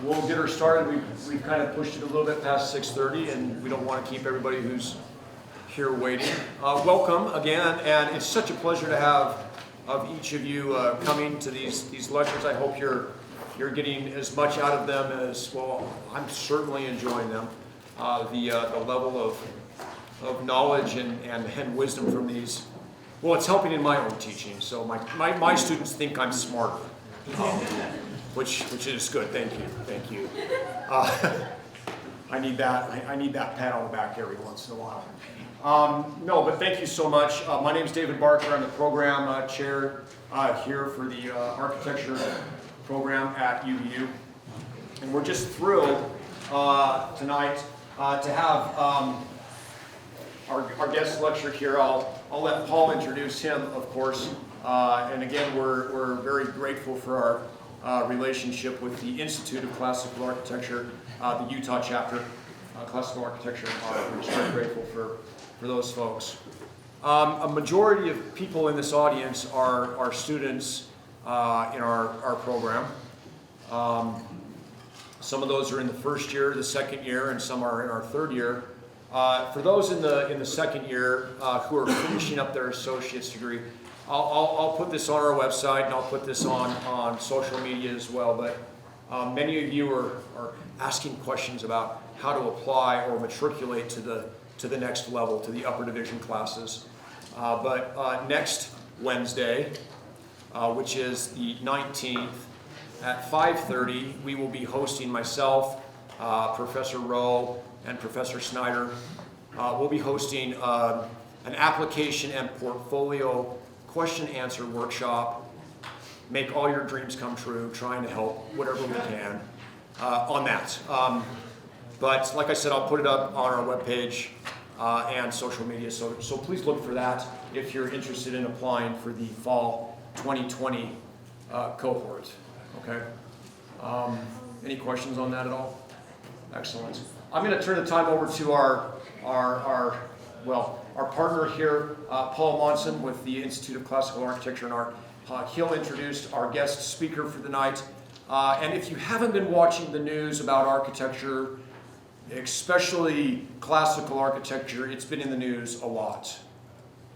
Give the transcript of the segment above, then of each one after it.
We'll get her started. We've kind of pushed it a little bit past 6:30, and we don't want to keep everybody who's here waiting. Welcome again, and it's such a pleasure to have of each of you coming to these lectures. I hope you're getting as much out of them as well. I'm certainly enjoying them. The level of knowledge and wisdom from these. Well, it's helping in my own teaching. So my students think I'm smarter, which is good. Thank you. I need that pat on the back every once in a while. No, but thank you so much. My name is David Barker. I'm the program chair here for the architecture program at UVU. And we're just thrilled tonight to have our guest lecturer here. I'll let Paul introduce him, of course. And again, we're very grateful for our relationship with the Institute of Classical Architecture, the Utah chapter, Classical Architecture. We're just very grateful for those folks. A majority of people in this audience are students in our program. Some of those are in the first year, the second year, and some are in our third year. For those in the second year who are finishing up their associate's degree, I'll put this on our website and I'll put this on social media as well. But many of you are asking questions about how to apply or matriculate to the next level, to the upper division classes. But next Wednesday, which is the 19th, at 5:30, we will be hosting myself, Professor Rowe, and Professor Snyder. We'll be hosting an application and portfolio question-answer workshop. Make all your dreams come true, trying to help whatever we can on that. But like I said, I'll put it up on our webpage and social media, so please look for that if you're interested in applying for the fall 2020 cohort. Okay. Any questions on that at all? Excellent. I'm going to turn the time over to our partner here, Paul Monson with the Institute of Classical Architecture and Art. He'll introduce our guest speaker for the night. And if you haven't been watching the news about architecture, especially classical architecture, it's been in the news a lot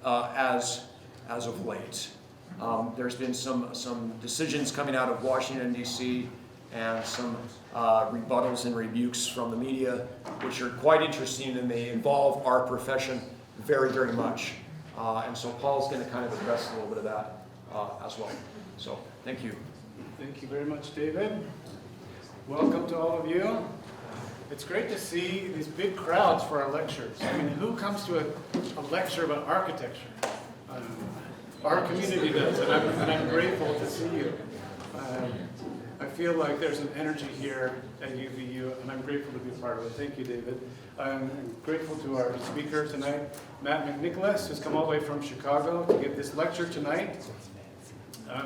as of late. There's been some decisions coming out of Washington, D.C., and some rebuttals and rebukes from the media, which are quite interesting, and they involve our profession very, very much. And so Paul's going to kind of address a little bit of that as well. So thank you. Thank you very much, David. Welcome to all of you. It's great to see these big crowds for our lectures. I mean, who comes to a lecture about architecture? Our community does, and I'm grateful to see you. I feel like there's an energy here at UVU, and I'm grateful to be a part of it. Thank you, David. I'm grateful to our speaker tonight, Matt McNicholas, who's come all the way from Chicago to give this lecture tonight.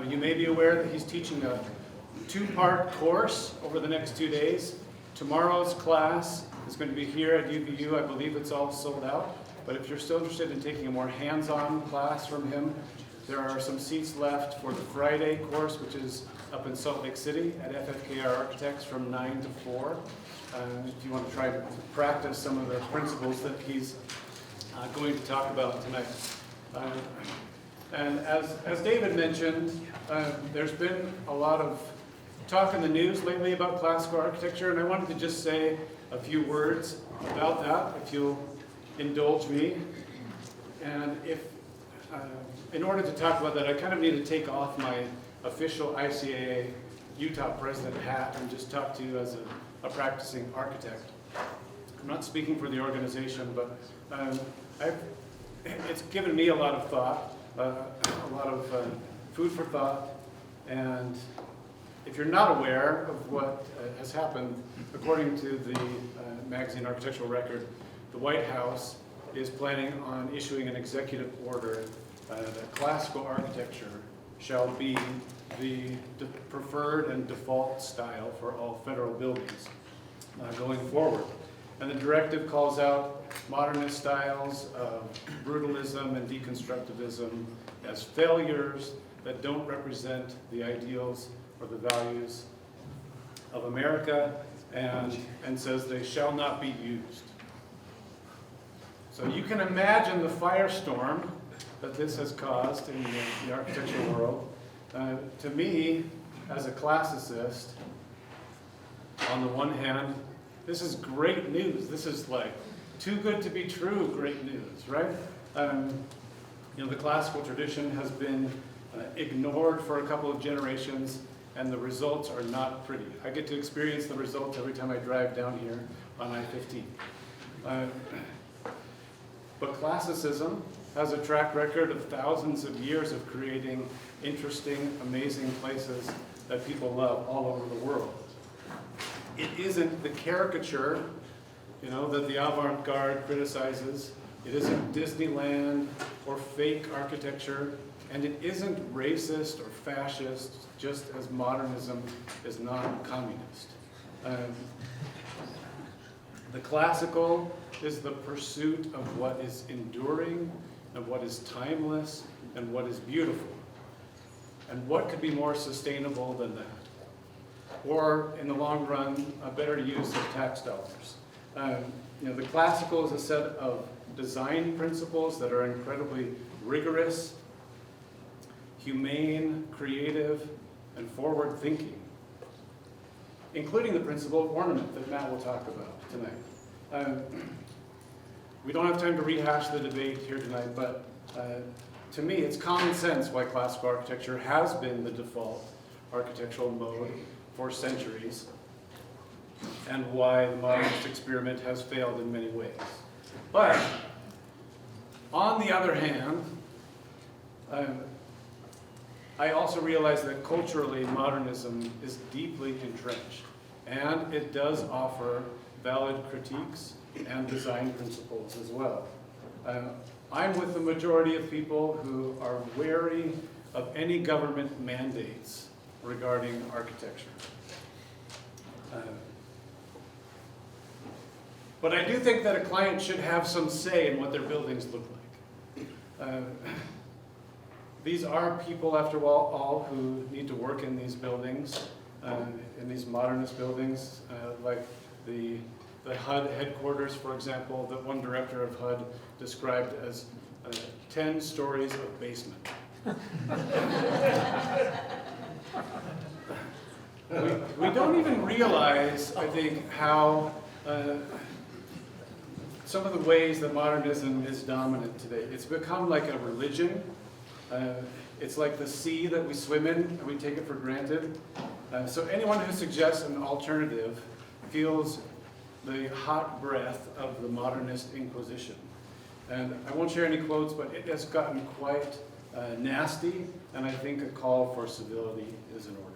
You may be aware that he's teaching a two-part course over the next 2 days. Tomorrow's class is going to be here at UVU. I believe it's all sold out. But if you're still interested in taking a more hands-on class from him, there are some seats left for the Friday course, which is up in Salt Lake City at FFKR Architects from 9 to 4. If you want to try to practice some of the principles that he's going to talk about tonight. And as David mentioned, there's been a lot of talk in the news lately about classical architecture, and I wanted to just say a few words about that, if you'll indulge me. And in order to talk about that, I kind of need to take off my official ICAA Utah president hat and just talk to you as a practicing architect. I'm not speaking for the organization, but it's given me a lot of thought, a lot of food for thought. And if you're not aware of what has happened, according to the magazine Architectural Record, the White House is planning on issuing an executive order that classical architecture shall be the preferred and default style for all federal buildings going forward. And the directive calls out modernist styles of brutalism and deconstructivism as failures that don't represent the ideals or the values of America and says they shall not be used. So you can imagine the firestorm that this has caused in the architectural world. To me, as a classicist, on the one hand, this is great news. This is like too good to be true great news, right? The classical tradition has been ignored for a couple of generations, and the results are not pretty. I get to experience the results every time I drive down here on I-15. But classicism has a track record of thousands of years of creating interesting, amazing places that people love all over the world. It isn't the caricature, that the avant-garde criticizes. It isn't Disneyland or fake architecture, and it isn't racist or fascist, just as modernism is not communist. The classical is the pursuit of what is enduring and what is timeless and what is beautiful. And what could be more sustainable than that? Or, in the long run, a better use of tax dollars. The classical is a set of design principles that are incredibly rigorous, humane, creative, and forward-thinking, including the principle of ornament that Matt will talk about tonight. We don't have time to rehash the debate here tonight, but to me, it's common sense why classical architecture has been the default architectural mode for centuries, and why the modernist experiment has failed in many ways. But, on the other hand, I also realize that culturally modernism is deeply entrenched, and it does offer valid critiques and design principles as well. I'm with the majority of people who are wary of any government mandates regarding architecture. But I do think that a client should have some say in what their buildings look like. These are people, after all, who need to work in these buildings, in these modernist buildings, like the HUD headquarters, for example, that one director of HUD described as 10 stories of basement. We don't even realize, I think, how some of the ways that modernism is dominant today. It's become like a religion. It's like the sea that we swim in, and we take it for granted. So anyone who suggests an alternative feels the hot breath of the modernist inquisition. And I won't share any quotes, but it has gotten quite nasty, and I think a call for civility is in order.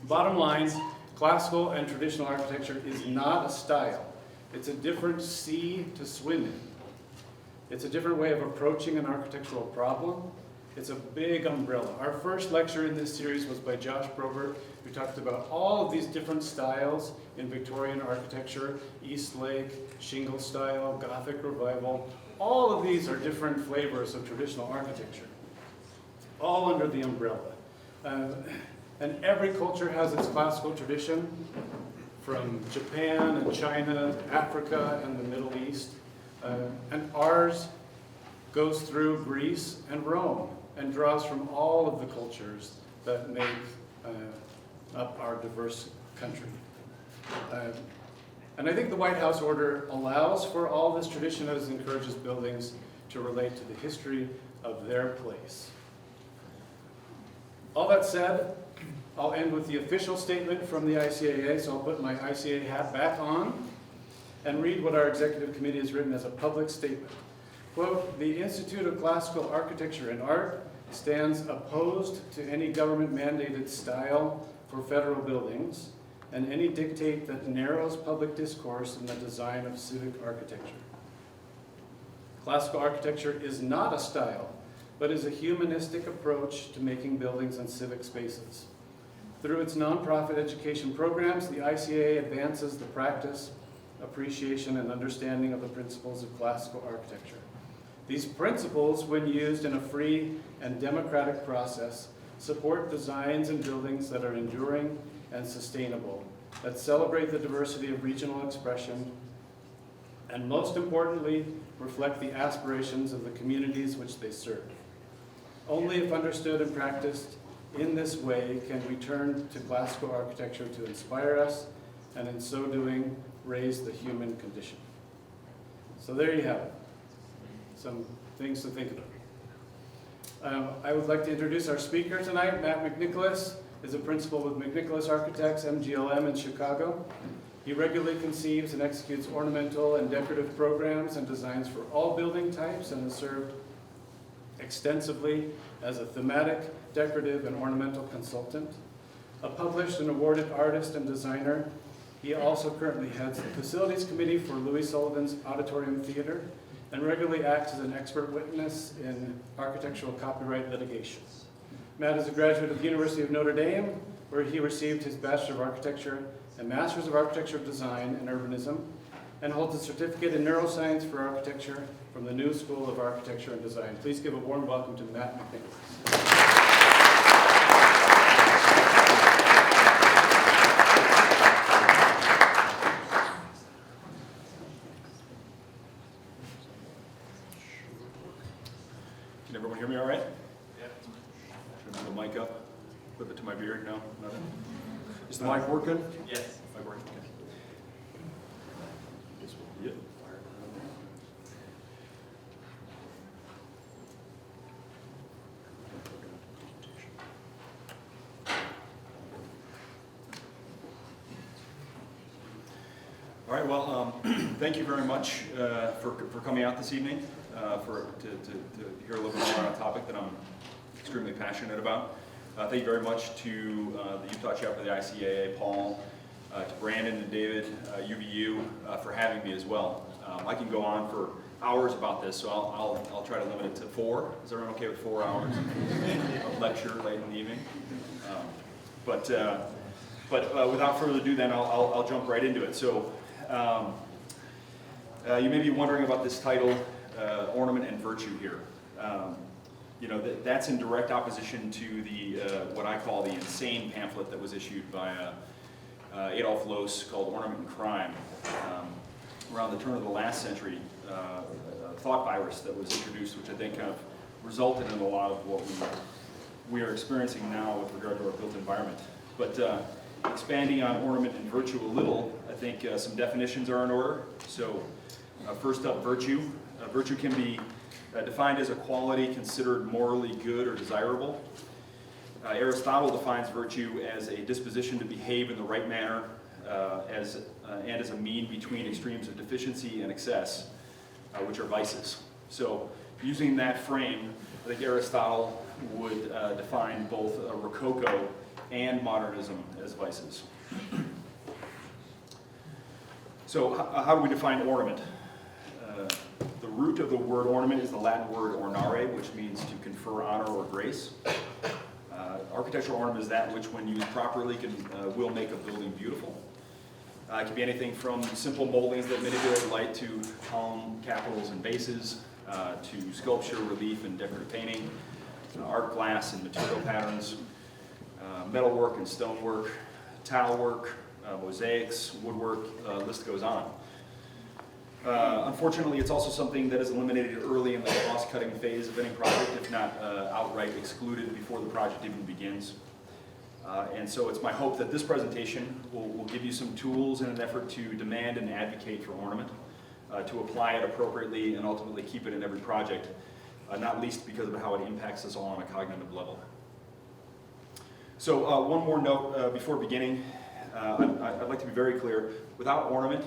Bottom line, classical and traditional architecture is not a style. It's a different sea to swim in. It's a different way of approaching an architectural problem. It's a big umbrella. Our first lecture in this series was by Josh Probert, who talked about all of these different styles in Victorian architecture, East Lake, shingle style, Gothic revival. All of these are different flavors of traditional architecture, all under the umbrella. And every culture has its classical tradition, from Japan and China, Africa and the Middle East. And ours goes through Greece and Rome and draws from all of the cultures that make up our diverse country. And I think the White House order allows for all this tradition as it encourages buildings to relate to the history of their place. All that said, I'll end with the official statement from the ICAA, so I'll put my ICAA hat back on and read what our executive committee has written as a public statement. Quote, "The Institute of Classical Architecture and Art stands opposed to any government-mandated style for federal buildings and any dictate that narrows public discourse in the design of civic architecture. Classical architecture is not a style, but is a humanistic approach to making buildings and civic spaces. Through its nonprofit education programs, the ICAA advances the practice, appreciation, and understanding of the principles of classical architecture. These principles, when used in a free and democratic process, support designs and buildings that are enduring and sustainable, that celebrate the diversity of regional expression, and most importantly, reflect the aspirations of the communities which they serve. Only if understood and practiced in this way can we turn to classical architecture to inspire us, and in so doing, raise the human condition. So there you have it. Some things to think about. I would like to introduce our speaker tonight. Matt McNicholas is a principal with McNicholas Architects, MGLM in Chicago. He regularly conceives and executes ornamental and decorative programs and designs for all building types, and has served extensively as a thematic, decorative, and ornamental consultant. A published and awarded artist and designer, he also currently heads the Facilities Committee for Louis Sullivan's Auditorium Theater, and regularly acts as an expert witness in architectural copyright litigation. Matt is a graduate of the University of Notre Dame, where he received his Bachelor of Architecture and Masters of Architecture Design and Urbanism, and holds a certificate in neuroscience for architecture from the New School of Architecture and Design. Please give a warm welcome to Matt McNicholas. Can everyone hear me all right? Yeah. Should I move the mic up? Flip it to my beard? No? Nothing? Is the mic working? Yes. Mic working? Okay. Yep. All right, well, thank you very much for coming out this evening to hear a little bit more on a topic that I'm extremely passionate about. Thank you very much to the Utah chapter of the ICAA, Paul, to Brandon and David, UVU, for having me as well. I can go on for hours about this, so I'll try to limit it to 4. Is everyone okay with 4 hours of lecture late in the evening? But without further ado, then I'll jump right into it. So you may be wondering about this title, Ornament and Virtue here. You know, that's in direct opposition to the what I call the insane pamphlet that was issued by Adolf Loos called Ornament and Crime around the turn of the last century, a thought virus that was introduced, which I think kind of resulted in a lot of what we are experiencing now with regard to our built environment. But expanding on ornament and virtue a little, I think some definitions are in order. So first up, virtue. Virtue can be defined as a quality considered morally good or desirable. Aristotle defines virtue as a disposition to behave in the right manner and as a mean between extremes of deficiency and excess, which are vices. So using that frame, I think Aristotle would define both Rococo and modernism as vices. So how do we define ornament? The root of the word ornament is the Latin word ornare, which means to confer honor or grace. Architectural ornament is that which, when used properly, will make a building beautiful. It can be anything from simple moldings that manipulate light to column capitals and bases, to sculpture, relief, and decorative painting, art glass and material patterns, metalwork and stonework, tile work, mosaics, woodwork, list goes on. Unfortunately, it's also something that is eliminated early in the cost-cutting phase of any project, if not outright excluded before the project even begins. And so it's my hope that this presentation will give you some tools in an effort to demand and advocate for ornament, to apply it appropriately and ultimately keep it in every project, not least because of how it impacts us all on a cognitive level. So one more note before beginning. I'd like to be very clear. Without ornament,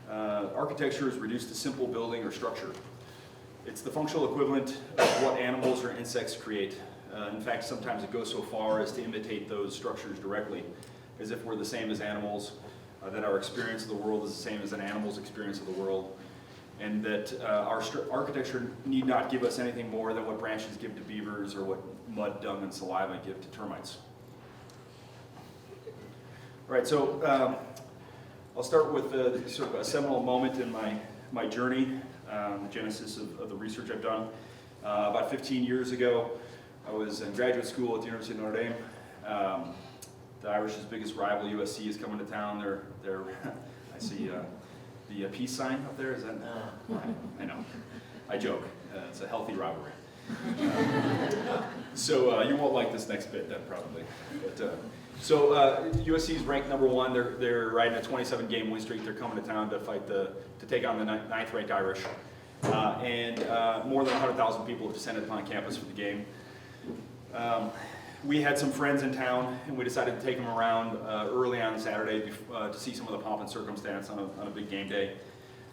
architecture is reduced to simple building or structure. It's the functional equivalent of what animals or insects create. In fact, sometimes it goes so far as to imitate those structures directly, as if we're the same as animals, that our experience of the world is the same as an animal's experience of the world, and that our architecture need not give us anything more than what branches give to beavers or what mud, dung, and saliva give to termites. All right, so I'll start with sort of a seminal moment in my journey, the genesis of the research I've done. About 15 years ago, I was in graduate school at the University of Notre Dame. The Irish's biggest rival, USC, is coming to town. They're I see the peace sign up there. Is that? I know. I joke. It's a healthy rivalry. So you won't like this next bit then, probably. But, USC is ranked #1. They're riding a 27-game win streak. They're coming to town to fight to take on the 9th-ranked Irish. And more than 100,000 people have descended upon campus for the game. We had some friends in town, and we decided to take them around early on Saturday to see some of the pomp and circumstance on a big game day.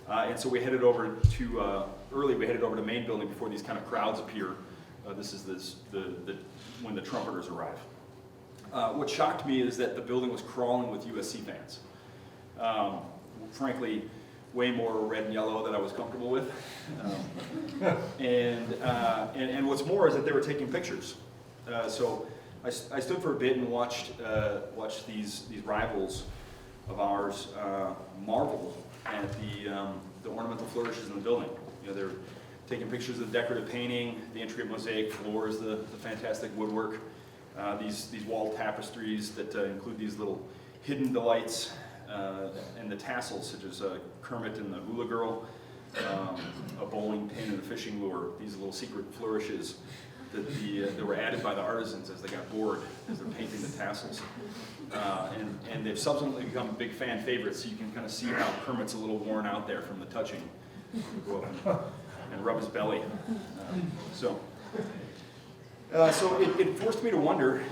And so we headed over to we headed over to main building before these kind of crowds appear. This is when the trumpeters arrive. What shocked me is that the building was crawling with USC fans. Frankly, way more red and yellow than I was comfortable with. And what's more is that they were taking pictures. So I stood for a bit and watched these rivals of ours marvel at the ornamental flourishes in the building. You know, they're taking pictures of the decorative painting, the intricate mosaic floors, the fantastic woodwork, these wall tapestries that include these little hidden delights, and the tassels such as Kermit and the Hula Girl, a bowling pin and a fishing lure, these little secret flourishes that were added by the artisans as they got bored as they're painting the tassels. And they've subsequently become big fan favorites, so you can kind of see how Kermit's a little worn out there from the touching. Go up and rub his belly. So it forced me to wonder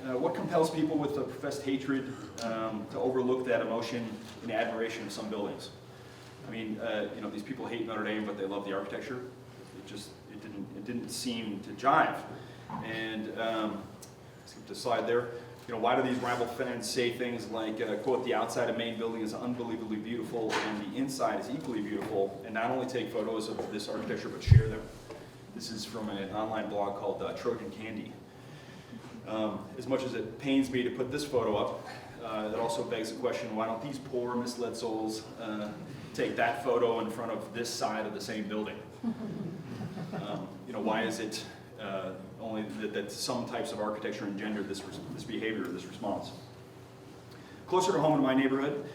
what compels people with a professed hatred to overlook that emotion in admiration of some buildings. I mean, these people hate Notre Dame, but they love the architecture. It didn't seem to jive. And skip the slide there. You know, why do these rival fans say things like, quote, the outside of main building is unbelievably beautiful and the inside is equally beautiful, and not only take photos of this architecture, but share them. This is from an online blog called Trojan Candy. As much as it pains me to put this photo up, it also begs the question, why don't these poor misled souls take that photo in front of this side of the same building? Why is it only that some types of architecture engender this behavior, this response? Closer to home in my neighborhood,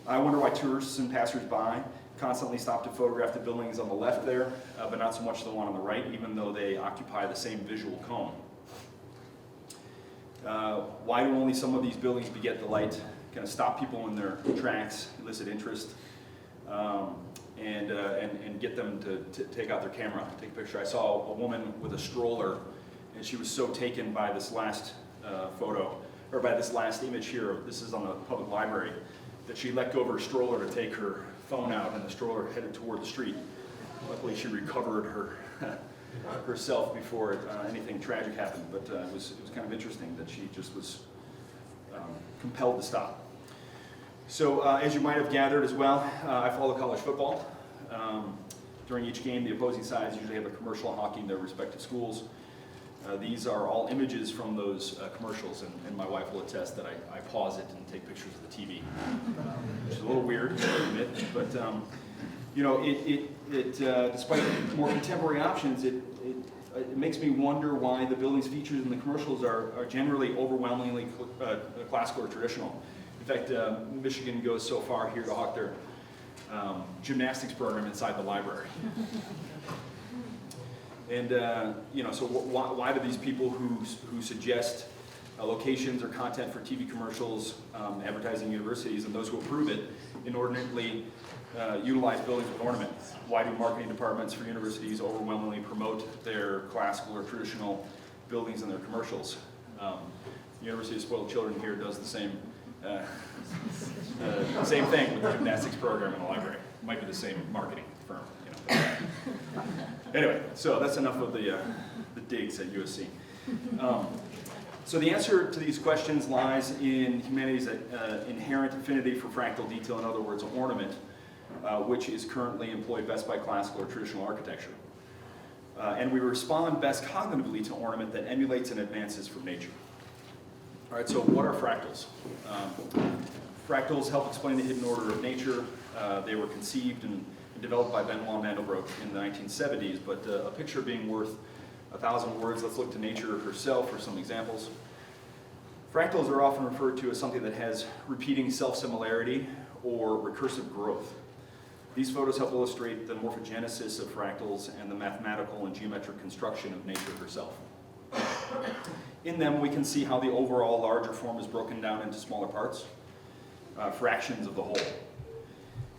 I wonder why tourists and passers-by constantly stop to photograph the buildings on the left there, but not so much the one on the right, even though they occupy the same visual cone. Why do only some of these buildings beget the light, kind of stop people in their tracks, elicit interest, and get them to take out their camera, take a picture. I saw a woman with a stroller, and she was so taken by this last photo, or by this last image here, this is on the public library, that she let go of her stroller to take her phone out, and the stroller headed toward the street. Luckily, she recovered herself before anything tragic happened, but it was kind of interesting that she just was compelled to stop. So as you might have gathered as well, I follow college football. During each game, the opposing sides usually have a commercial hawking their respective schools. These are all images from those commercials, and my wife will attest that I pause it and take pictures of the TV, which is a little weird, I admit, but despite more contemporary options, it makes me wonder why the buildings featured in the commercials are generally overwhelmingly classical or traditional. In fact, Michigan goes so far here to hawk their gymnastics program inside the library. And so why do these people who suggest locations or content for TV commercials, advertising universities, and those who approve it, inordinately utilize buildings with ornament? Why do marketing departments for universities overwhelmingly promote their classical or traditional buildings in their commercials? The University of Spoiled Children here does the same thing with the gymnastics program in the library. It might be the same marketing firm, Anyway, so that's enough of the digs at USC. So the answer to these questions lies in humanity's inherent affinity for fractal detail, in other words, ornament, which is currently employed best by classical or traditional architecture. And we respond best cognitively to ornament that emulates and advances from nature. All right, so what are fractals? Fractals help explain the hidden order of nature. They were conceived and developed by Benoit Mandelbrot in the 1970s, but a picture being worth 1,000 words, let's look to nature herself for some examples. Fractals are often referred to as something that has repeating self-similarity or recursive growth. These photos help illustrate the morphogenesis of fractals and the mathematical and geometric construction of nature herself. In them, we can see how the overall larger form is broken down into smaller parts, fractions of the whole.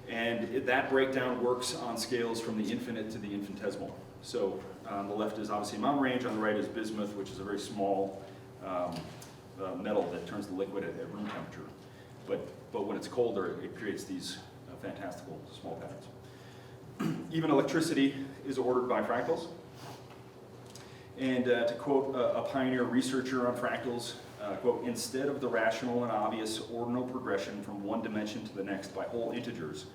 And that breakdown works on scales from the infinite to the infinitesimal. So on the left is obviously mountain range, on the right is bismuth, which is a very small metal that turns to liquid at room temperature. But when it's colder, it creates these fantastical small patterns. Even electricity is ordered by fractals. And to quote a pioneer researcher on fractals, quote, instead of the rational and obvious ordinal progression from one dimension to the next by whole integers,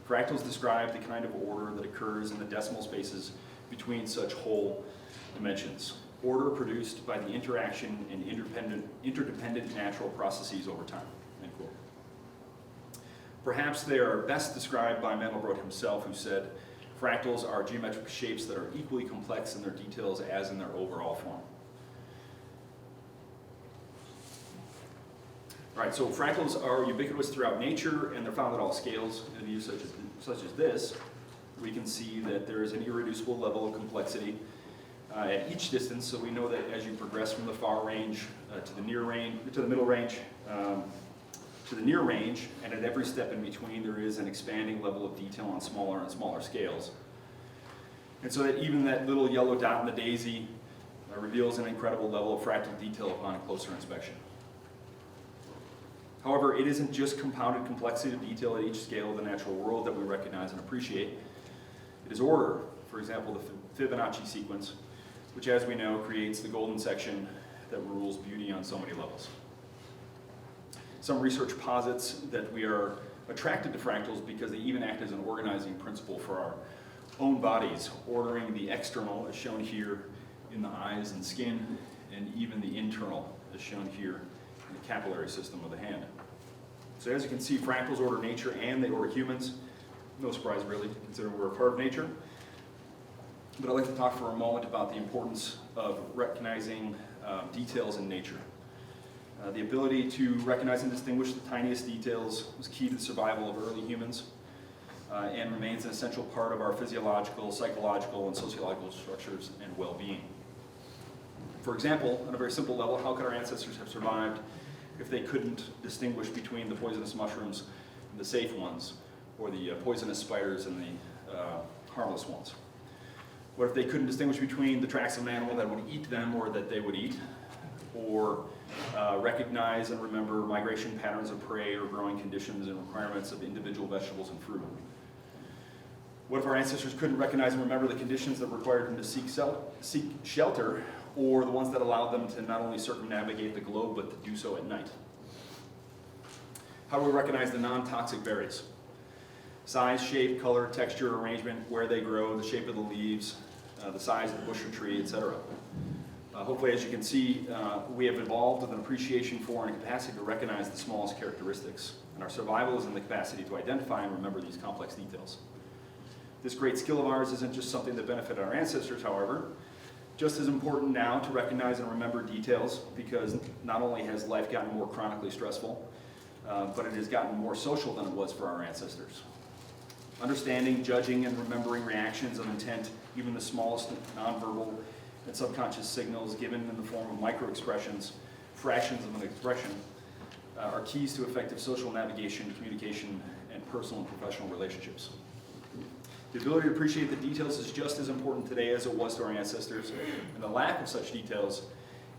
fractals describe the kind of order that occurs in the decimal spaces between such whole dimensions. Order produced by the interaction and interdependent natural processes over time, end quote. Perhaps they are best described by Mandelbrot himself, who said, fractals are geometric shapes that are equally complex in their details as in their overall form. All right, so fractals are ubiquitous throughout nature, and they're found at all scales. In views such as this, we can see that there is an irreducible level of complexity at each distance. So we know that as you progress from the far range to the near range, to the middle range, to the near range, and at every step in between, there is an expanding level of detail on smaller and smaller scales. And so that even that little yellow dot in the daisy reveals an incredible level of fractal detail upon a closer inspection. However, it isn't just compounded complexity of detail at each scale of the natural world that we recognize and appreciate. It is order, for example, the Fibonacci sequence, which, as we know, creates the golden section that rules beauty on so many levels. Some research posits that we are attracted to fractals because they even act as an organizing principle for our own bodies, ordering the external, as shown here in the eyes and skin, and even the internal, as shown here in the capillary system of the hand. So as you can see, fractals order nature and they order humans. No surprise, really, considering we're a part of nature. But I'd like to talk for a moment about the importance of recognizing details in nature. The ability to recognize and distinguish the tiniest details was key to the survival of early humans and remains an essential part of our physiological, psychological, and sociological structures and well-being. For example, on a very simple level, how could our ancestors have survived if they couldn't distinguish between the poisonous mushrooms and the safe ones, or the poisonous spiders and the harmless ones? What if they couldn't distinguish between the tracks of an animal that would eat them or that they would eat, or recognize and remember migration patterns of prey or growing conditions and requirements of individual vegetables and fruit? What if our ancestors couldn't recognize and remember the conditions that required them to seek shelter, or the ones that allowed them to not only circumnavigate the globe, but to do so at night? How do we recognize the non-toxic berries? Size, shape, color, texture, arrangement, where they grow, the shape of the leaves, the size of the bush or tree, etc. Hopefully, as you can see, we have evolved with an appreciation for and a capacity to recognize the smallest characteristics, and our survival is in the capacity to identify and remember these complex details. This great skill of ours isn't just something that benefited our ancestors, however. Just as important now to recognize and remember details, because not only has life gotten more chronically stressful, but it has gotten more social than it was for our ancestors. Understanding, judging, and remembering reactions of intent, even the smallest nonverbal and subconscious signals given in the form of micro-expressions, fractions of an expression, are keys to effective social navigation, communication, and personal and professional relationships. The ability to appreciate the details is just as important today as it was to our ancestors, and the lack of such details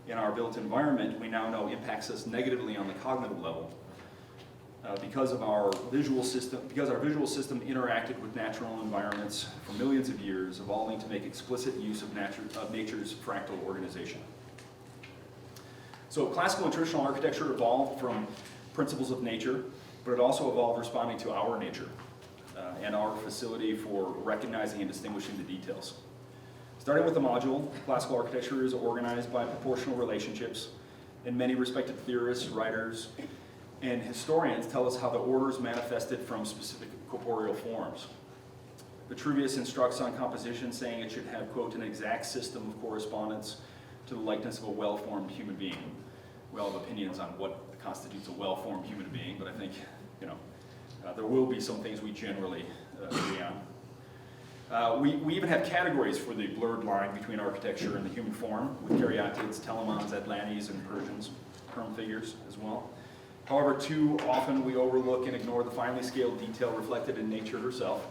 in our built environment we now know impacts us negatively on the cognitive level because our visual system interacted with natural environments for millions of years, evolving to make explicit use of nature's fractal organization. So classical and traditional architecture evolved from principles of nature, but it also evolved responding to our nature and our facility for recognizing and distinguishing the details. Starting with the module, classical architecture is organized by proportional relationships, and many respected theorists, writers, and historians tell us how the orders manifested from specific corporeal forms. Vitruvius instructs on composition, saying it should have, quote, an exact system of correspondence to the likeness of a well-formed human being. We all have opinions on what constitutes a well-formed human being, but I think, there will be some things we generally agree on. We even have categories for the blurred line between architecture and the human form, with caryatids, telemons, atlantes, and Persians, Perm figures as well. However, too often we overlook and ignore the finely scaled detail reflected in nature herself,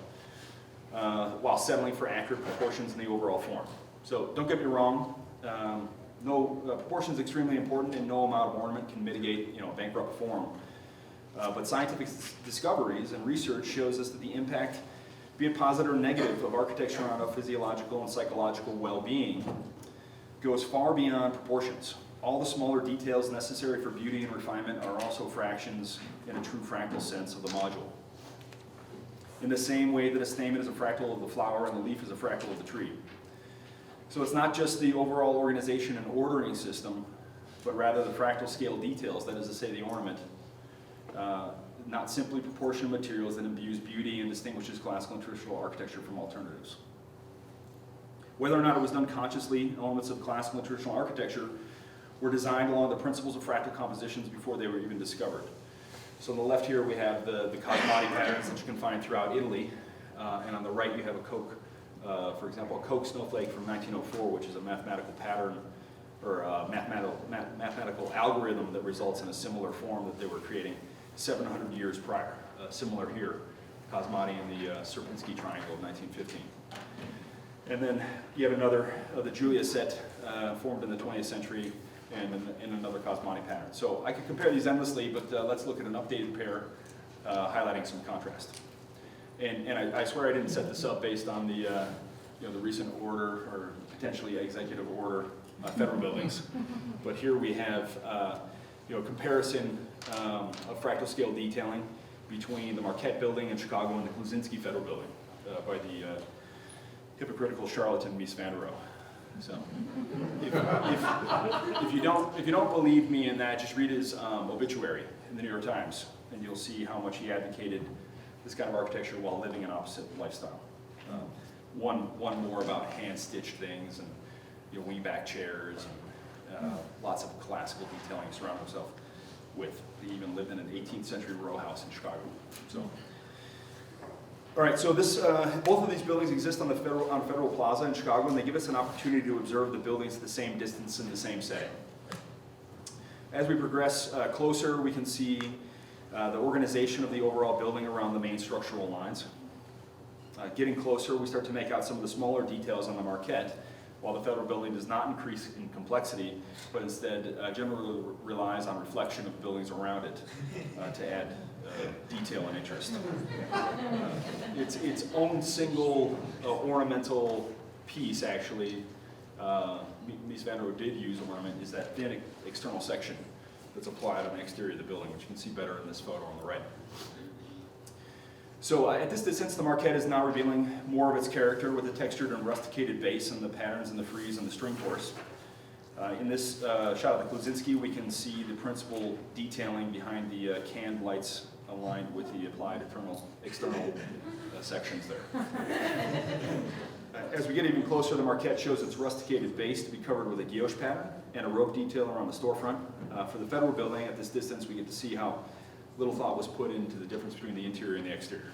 while settling for accurate proportions in the overall form. So don't get me wrong, proportion is extremely important, and no amount of ornament can mitigate, bankrupt form. But scientific discoveries and research shows us that the impact, be it positive or negative, of architecture on our physiological and psychological well-being goes far beyond proportions. All the smaller details necessary for beauty and refinement are also fractions in a true fractal sense of the module. In the same way that a stamen is a fractal of the flower and the leaf is a fractal of the tree. So it's not just the overall organization and ordering system, but rather the fractal scale details, that is to say the ornament, not simply proportion of materials that imbues beauty and distinguishes classical and traditional architecture from alternatives. Whether or not it was done consciously, elements of classical and traditional architecture were designed along the principles of fractal compositions before they were even discovered. So on the left here we have the cosmati patterns that you can find throughout Italy, and on the right you have a Koch, for example, a Koch snowflake from 1904, which is a mathematical pattern or a mathematical algorithm that results in a similar form that they were creating 700 years prior. Similar here, Cosmati and the Sierpinski triangle of 1915. And then you have another, the Julia set formed in the 20th century and in another Cosmati pattern. So I could compare these endlessly, but let's look at an updated pair highlighting some contrast. And I swear I didn't set this up based on the recent order or potentially executive order federal buildings. But here we have comparison of fractal scale detailing between the Marquette building in Chicago and the Kluzinski Federal Building by the hypocritical charlatan Mies van der Rohe. So, if you don't believe me in that, just read his obituary in the New York Times, and you'll see how much he advocated this kind of architecture while living an opposite lifestyle. One more about hand-stitched things and wingback chairs and lots of classical detailing to surround himself with. He even lived in an 18th century row house in Chicago. So, all right. So this, both of these buildings exist on Federal Plaza in Chicago, and they give us an opportunity to observe the buildings at the same distance in the same setting. As we progress closer, we can see the organization of the overall building around the main structural lines. Getting closer, we start to make out some of the smaller details on the Marquette, while the Federal Building does not increase in complexity, but instead generally relies on reflection of the buildings around it to add detail and interest. Its own single ornamental piece, actually, Mies van der Rohe did use ornament, is that thin external section that's applied on the exterior of the building, which you can see better in this photo on the right. So at this distance, the Marquette is now revealing more of its character with a textured and rusticated base and the patterns and the frieze and the string course. In this shot of the Kluzinski, we can see the principal detailing behind the canned lights aligned with the applied external sections there. As we get even closer, the Marquette shows its rusticated base to be covered with a guilloche pattern and a rope detail around the storefront. For the Federal Building, at this distance, we get to see how little thought was put into the difference between the interior and the exterior.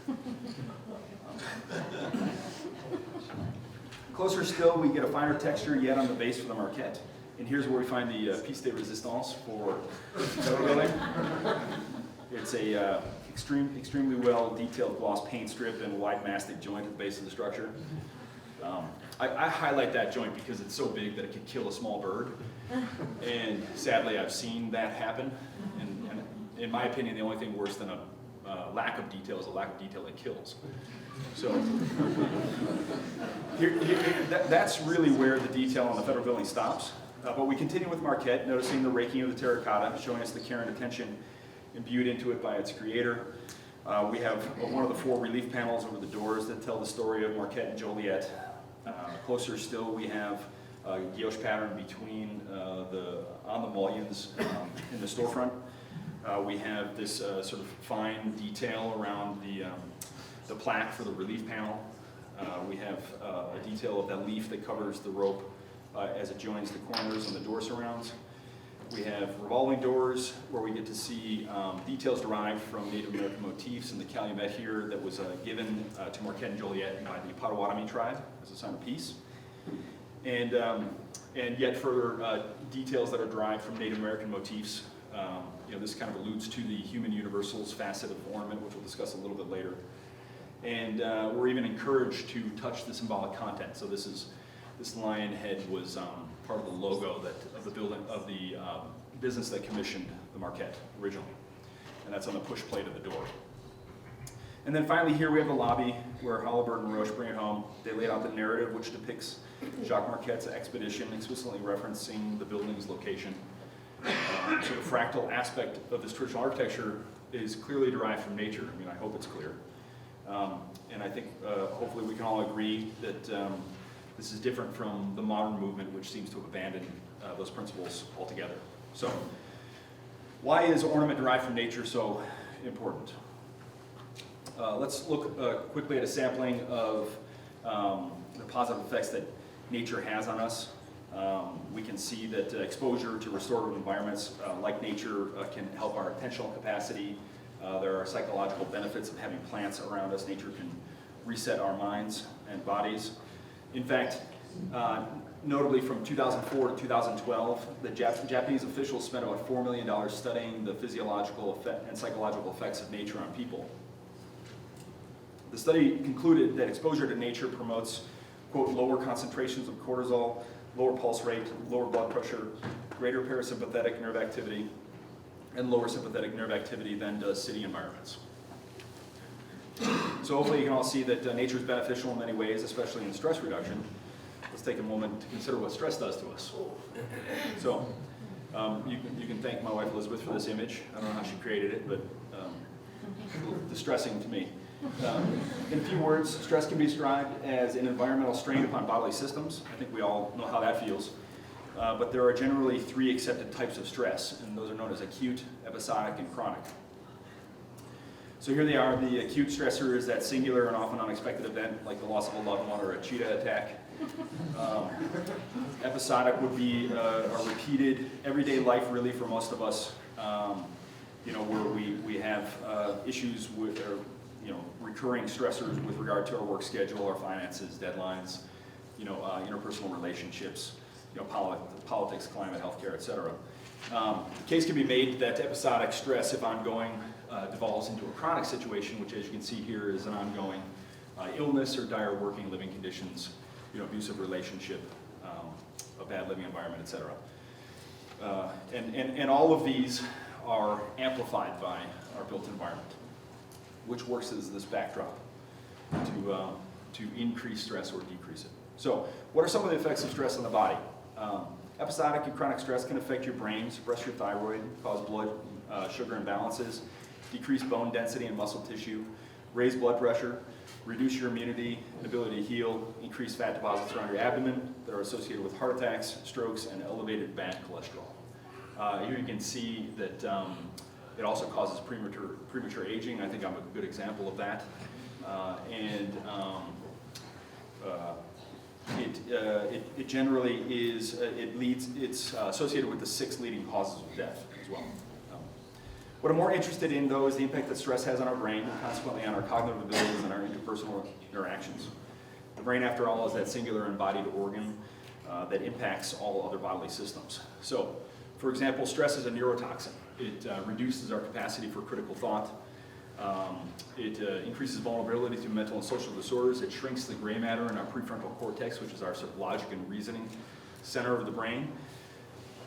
Closer still, we get a finer texture yet on the base for the Marquette. And here's where we find the piece de resistance for the Federal Building. It's a extremely well detailed gloss paint strip and wide mastic joint at the base of the structure. I highlight that joint because it's so big that it could kill a small bird. And sadly, I've seen that happen. And in my opinion, the only thing worse than a lack of detail is a lack of detail that kills. So that's really where the detail on the Federal Building stops. But we continue with Marquette, noticing the raking of the terracotta, showing us the care and attention imbued into it by its creator. We have one of the 4 relief panels over the doors that tell the story of Marquette and Joliet. Closer still, we have a guilloche pattern between on the mullions in the storefront. We have this sort of fine detail around the plaque for the relief panel. We have a detail of that leaf that covers the rope as it joins the corners and the door surrounds. We have revolving doors where we get to see details derived from Native American motifs in the calumet here that was given to Marquette and Joliet by the Potawatomi tribe as a sign of peace. And yet further details that are derived from Native American motifs. This kind of alludes to the human universals facet of ornament, which we'll discuss a little bit later. And we're even encouraged to touch the symbolic content. So this lion head was part of the logo of the building of the business that commissioned the Marquette originally, and that's on the push plate of the door. And then finally here we have the lobby where Halliburton and Roche bring it home. They laid out the narrative which depicts Jacques Marquette's expedition, explicitly referencing the building's location. So the fractal aspect of this traditional architecture is clearly derived from nature. I mean, I hope it's clear. And I think hopefully we can all agree that this is different from the modern movement, which seems to have abandoned those principles altogether. So why is ornament derived from nature so important? Let's look quickly at a sampling of the positive effects that nature has on us. We can see that exposure to restorative environments like nature can help our attentional capacity. There are psychological benefits of having plants around us. Nature can reset our minds and bodies. In fact, notably from 2004 to 2012, the Japanese officials spent about $4 million studying the physiological and psychological effects of nature on people. The study concluded that exposure to nature promotes, quote, lower concentrations of cortisol, lower pulse rate, lower blood pressure, greater parasympathetic nerve activity, and lower sympathetic nerve activity than does city environments. So hopefully you can all see that nature is beneficial in many ways, especially in stress reduction. Let's take a moment to consider what stress does to us. So you can thank my wife Elizabeth for this image. I don't know how she created it, but it's a little distressing to me. In a few words, stress can be described as an environmental strain upon bodily systems. I think we all know how that feels. But there are generally three accepted types of stress, and those are known as acute, episodic, and chronic. So here they are. The acute stressor is that singular and often unexpected event, like the loss of a loved one or a cheetah attack. Episodic would be a repeated everyday life, really, for most of us, where we have issues with, recurring stressors with regard to our work schedule, our finances, deadlines, interpersonal relationships, politics, climate, healthcare, et cetera. The case can be made that episodic stress, if ongoing, devolves into a chronic situation, which, as you can see here, is an ongoing illness or dire working, living conditions, abusive relationship, a bad living environment, et cetera. And all of these are amplified by our built environment, which works as this backdrop to increase stress or decrease it. So what are some of the effects of stress on the body? Episodic and chronic stress can affect your brain, suppress your thyroid, cause blood sugar imbalances, decrease bone density and muscle tissue, raise blood pressure, reduce your immunity and ability to heal, increase fat deposits around your abdomen that are associated with heart attacks, strokes, and elevated bad cholesterol. Here you can see that it also causes premature aging. I think I'm a good example of that. It generally is, it's associated with the 6 leading causes of death as well. What I'm more interested in, though, is the impact that stress has on our brain and consequently on our cognitive abilities and our interpersonal interactions. The brain, after all, is that singular embodied organ that impacts all other bodily systems. So, for example, stress is a neurotoxin. It reduces our capacity for critical thought. It increases vulnerability to mental and social disorders. It shrinks the gray matter in our prefrontal cortex, which is our sort of logic and reasoning center of the brain,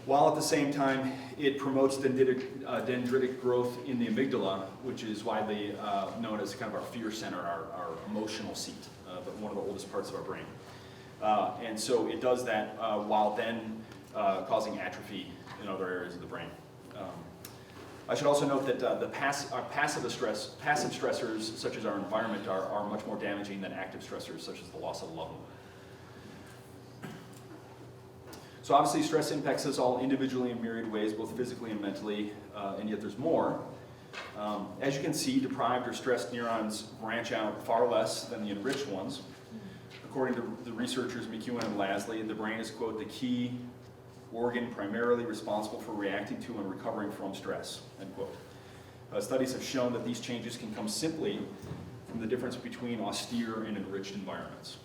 while at the same time it promotes dendritic growth in the amygdala, which is widely known as kind of our fear center, our emotional seat, but one of the oldest parts of our brain. And so it does that while then causing atrophy in other areas of the brain. I should also note that the passive stressors, such as our environment, are much more damaging than active stressors, such as the loss of a loved one. So obviously stress impacts us all individually in myriad ways, both physically and mentally, and yet there's more. As you can see, deprived or stressed neurons branch out far less than the enriched ones. according to the researchers McEwen and Lasley, the brain is, quote, the key organ primarily responsible for reacting to and recovering from stress, end quote. Studies have shown that these changes can come simply from the difference between austere and enriched environments.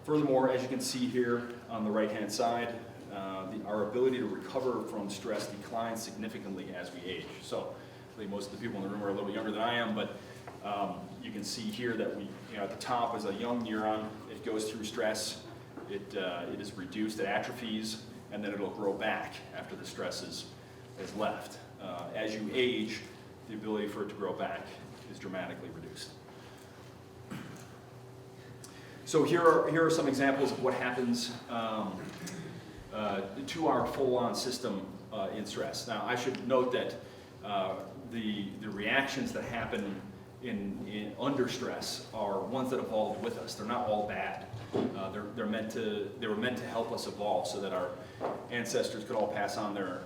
Furthermore, as you can see here on the right-hand side, our ability to recover from stress declines significantly as we age. So I think most of the people in the room are a little younger than I am, but you can see here that at the top is a young neuron. It goes through stress, it is reduced, it atrophies, and then it'll grow back after the stress is left. As you age, the ability for it to grow back is dramatically reduced. So here are some examples of what happens to our full-on system in stress. Now, I should note that the reactions that happen in under stress are ones that evolved with us. They're not all bad. They were meant to help us evolve so that our ancestors could all pass on their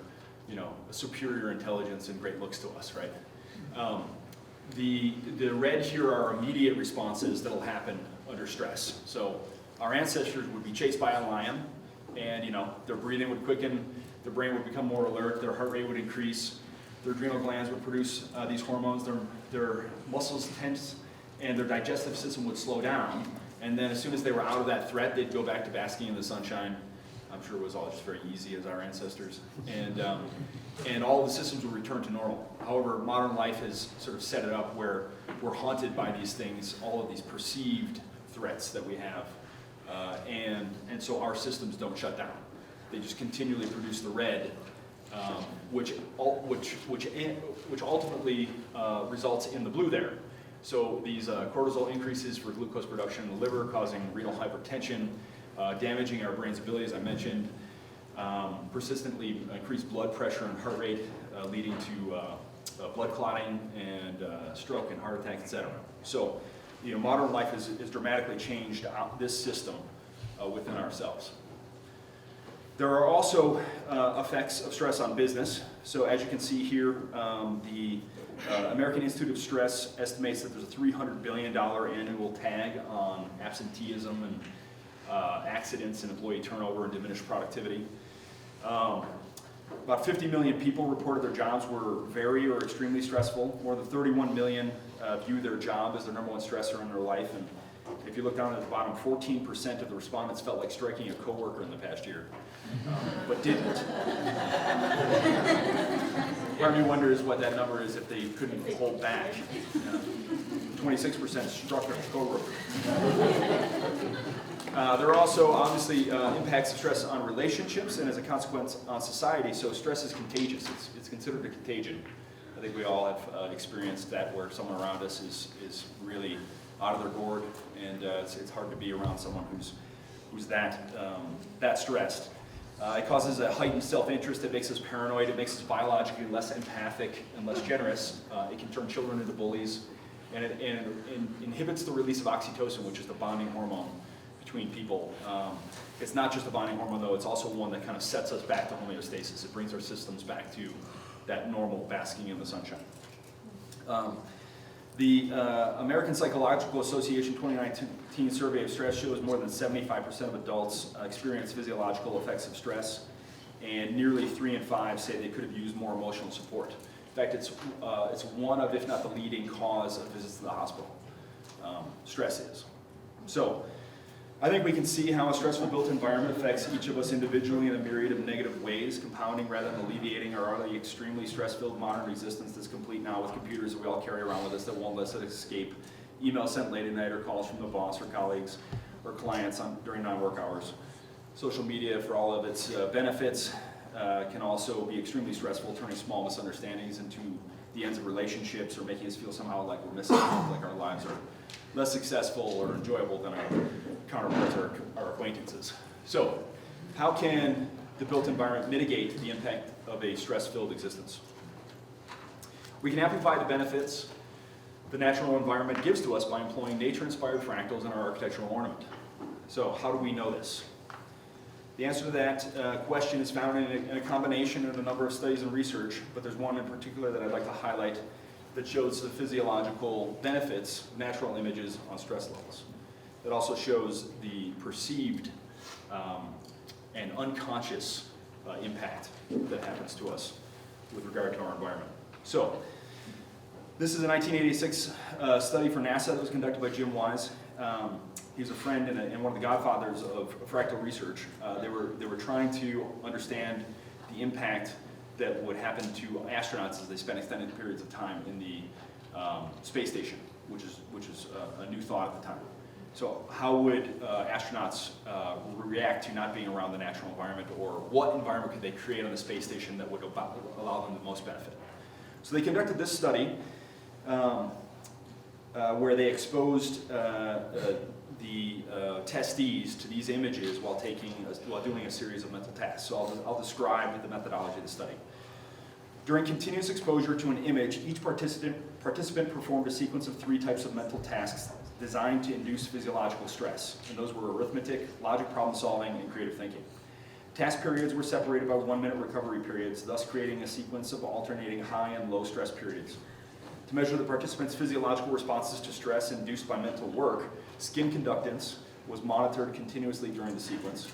superior intelligence and great looks to us, right? The red here are immediate responses that'll happen under stress. So our ancestors would be chased by a lion, and their breathing would quicken, their brain would become more alert, their heart rate would increase, their adrenal glands would produce these hormones, their muscles tense, and their digestive system would slow down. And then as soon as they were out of that threat, they'd go back to basking in the sunshine. I'm sure it was all just very easy as our ancestors. And all the systems would return to normal. However, modern life has sort of set it up where we're haunted by these things, all of these perceived threats that we have. And so our systems don't shut down. They just continually produce the red, which ultimately results in the blue there. So these cortisol increases for glucose production in the liver, causing renal hypertension, damaging our brain's ability, as I mentioned, persistently increased blood pressure and heart rate, leading to blood clotting and stroke and heart attacks, etc. So, modern life has dramatically changed this system within ourselves. There are also effects of stress on business. So as you can see here, the American Institute of Stress estimates that there's a $300 billion annual tag on absenteeism and accidents and employee turnover and diminished productivity. About 50 million people reported their jobs were very or extremely stressful. More than 31 million view their job as their number one stressor in their life. And if you look down at the bottom, 14% of the respondents felt like striking a coworker in the past year, but didn't. Part of me wonders what that number is if they couldn't hold back. 26% struck a coworker. There are also obviously impacts of stress on relationships and as a consequence on society. So stress is contagious. It's considered a contagion. I think we all have experienced that where someone around us is really out of their gourd, and it's hard to be around someone who's that stressed. It causes a heightened self-interest. It makes us paranoid. It makes us biologically less empathic and less generous. It can turn children into bullies, and it inhibits the release of oxytocin, which is the bonding hormone between people. It's not just a bonding hormone, though. It's also one that kind of sets us back to homeostasis. It brings our systems back to that normal basking in the sunshine. The American Psychological Association 2019 survey of stress shows more than 75% of adults experience physiological effects of stress, and nearly 3 in 5 say they could have used more emotional support. In fact, it's one of, if not the leading cause of visits to the hospital. Stress is. So, I think we can see how a stressful built environment affects each of us individually in a myriad of negative ways, compounding rather than alleviating our already extremely stress-filled modern existence that's complete now with computers that we all carry around with us that won't let us escape, email sent late at night or calls from the boss or colleagues or clients during non-work hours. Social media, for all of its benefits, can also be extremely stressful, turning small misunderstandings into the ends of relationships or making us feel somehow like we're missing out, like our lives are less successful or enjoyable than our counterparts or our acquaintances. So, how can the built environment mitigate the impact of a stress-filled existence? We can amplify the benefits the natural environment gives to us by employing nature-inspired fractals in our architectural ornament. So, how do we know this? The answer to that question is found in a combination of a number of studies and research, but there's one in particular that I'd like to highlight that shows the physiological benefits of natural images on stress levels. It also shows the perceived and unconscious impact that happens to us with regard to our environment. So, this is a 1986 study for NASA that was conducted by Jim Wise. He's a friend and one of the godfathers of fractal research. They were trying to understand the impact that would happen to astronauts as they spend extended periods of time in the space station, which is a new thought at the time. So how would astronauts react to not being around the natural environment, or what environment could they create on the space station that would allow them the most benefit? So they conducted this study where they exposed the testees to these images while doing a series of mental tasks. So I'll describe the methodology of the study. During continuous exposure to an image, each participant performed a sequence of 3 types of mental tasks designed to induce physiological stress. And those were arithmetic, logic problem solving, and creative thinking. Task periods were separated by 1-minute recovery periods, thus creating a sequence of alternating high and low stress periods. To measure the participants' physiological responses to stress induced by mental work, skin conductance was monitored continuously during the sequence.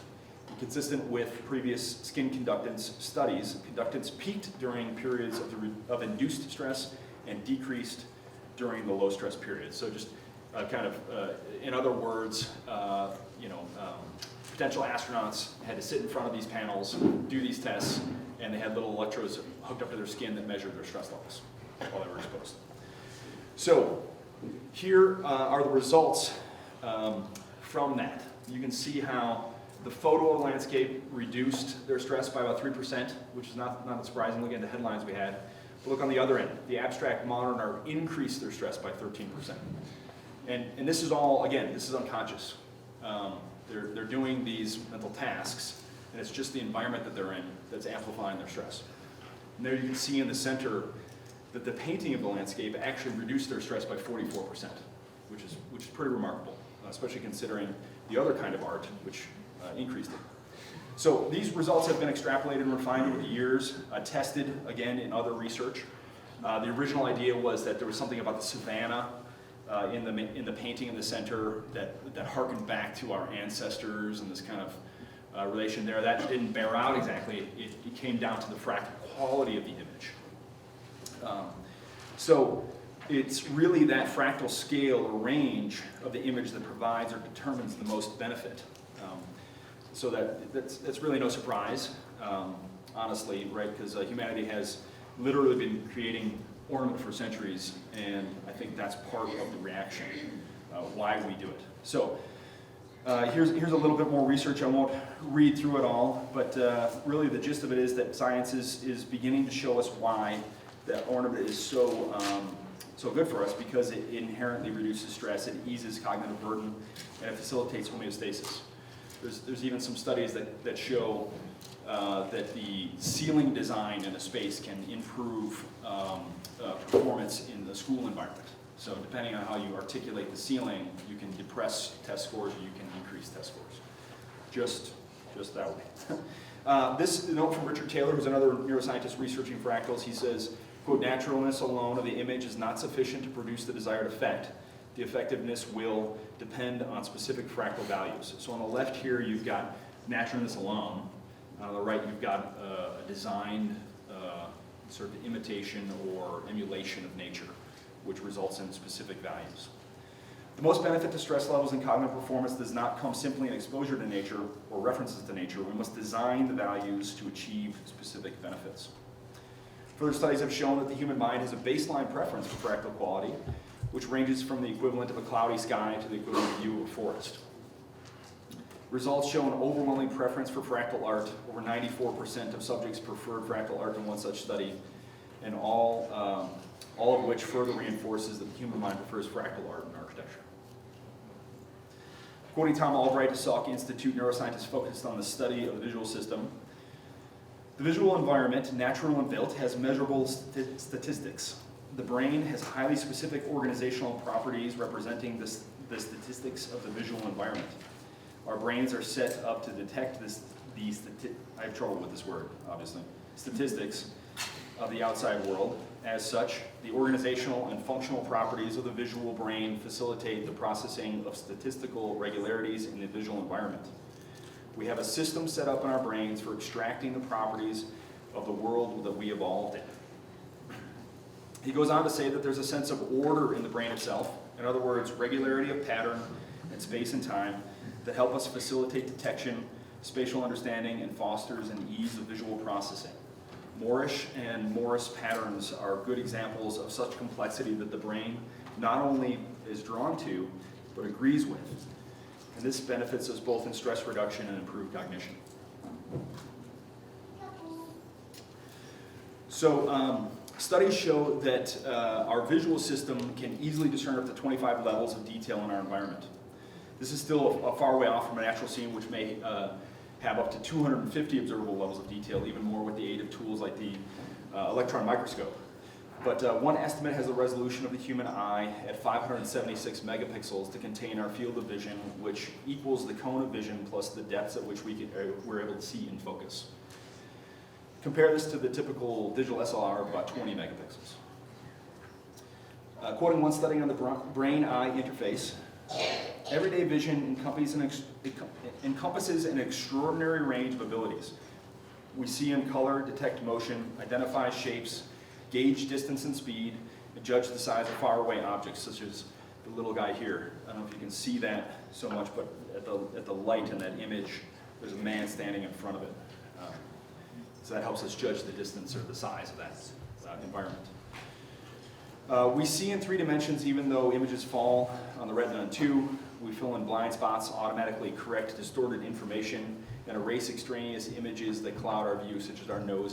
Consistent with previous skin conductance studies, conductance peaked during periods of induced stress and decreased during the low stress periods. So just in other words, potential astronauts had to sit in front of these panels, do these tests, and they had little electrodes hooked up to their skin that measured their stress levels while they were exposed. So here are the results from that. You can see how the photo of the landscape reduced their stress by about 3%, which is not surprising looking at the headlines we had. But look on the other end. The abstract modern art increased their stress by 13%. And this is all, again, this is unconscious. They're doing these mental tasks, and it's just the environment that they're in that's amplifying their stress. And there you can see in the center that the painting of the landscape actually reduced their stress by 44%, which is pretty remarkable, especially considering the other kind of art, which increased it. So these results have been extrapolated and refined over the years, tested again in other research. The original idea was that there was something about the savanna in the painting in the center that harkened back to our ancestors and this kind of relation there. That didn't bear out exactly. It came down to the fractal quality of the image. So it's really that fractal scale or range of the image that provides or determines the most benefit. So that's really no surprise, honestly, right? Because humanity has literally been creating ornament for centuries, and I think that's part of the reaction, why we do it. So here's a little bit more research. I won't read through it all, but really the gist of it is that science is beginning to show us why that ornament is so good for us, because it inherently reduces stress, it eases cognitive burden, and it facilitates homeostasis. There's even some studies that show that the ceiling design in a space can improve performance in the school environment. So depending on how you articulate the ceiling, you can depress test scores or you can increase test scores. Just that way. This note from Richard Taylor, who's another neuroscientist researching fractals. He says, quote, "Naturalness alone of the image is not sufficient to produce the desired effect. The effectiveness will depend on specific fractal values." So on the left here, you've got naturalness alone. On the right, you've got a designed sort of imitation or emulation of nature, which results in specific values. The most benefit to stress levels and cognitive performance does not come simply in exposure to nature or references to nature. We must design the values to achieve specific benefits. Further studies have shown that the human mind has a baseline preference for fractal quality, which ranges from the equivalent of a cloudy sky to the equivalent view of a forest. Results show an overwhelming preference for fractal art. Over 94% of subjects preferred fractal art in one such study, and all of which further reinforces that the human mind prefers fractal art in architecture. Quoting Tom Albright, a Salk Institute neuroscientist focused on the study of the visual system, "The visual environment, natural and built, has measurable statistics. The brain has highly specific organizational properties representing the statistics of the visual environment. Our brains are set up to detect I have trouble with this word, obviously, statistics of the outside world. As such, the organizational and functional properties of the visual brain facilitate the processing of statistical regularities in the visual environment. We have a system set up in our brains for extracting the properties of the world that we evolved in. He goes on to say that there's a sense of order in the brain itself. In other words, regularity of pattern and space and time that help us facilitate detection, spatial understanding, and fosters an ease of visual processing. Moorish and Morris patterns are good examples of such complexity that the brain not only is drawn to, but agrees with. And this benefits us both in stress reduction and improved cognition. So, studies show that our visual system can easily discern up to 25 levels of detail in our environment. This is still a far way off from a natural scene, which may have up to 250 observable levels of detail, even more with the aid of tools like the electron microscope. But one estimate has the resolution of the human eye at 576 megapixels to contain our field of vision, which equals the cone of vision plus the depths at which we're able to see in focus. Compare this to the typical digital SLR of about 20 megapixels. Quoting one study on the brain-eye interface, everyday vision encompasses an extraordinary range of abilities. We see in color, detect motion, identify shapes, gauge distance and speed, and judge the size of faraway objects, such as the little guy here. I don't know if you can see that so much, but at the light in that image, there's a man standing in front of it. So that helps us judge the distance or the size of that environment. We see in 3 dimensions, even though images fall on the retina in 2. We fill in blind spots, automatically correct distorted information, and erase extraneous images that cloud our view, such as our nose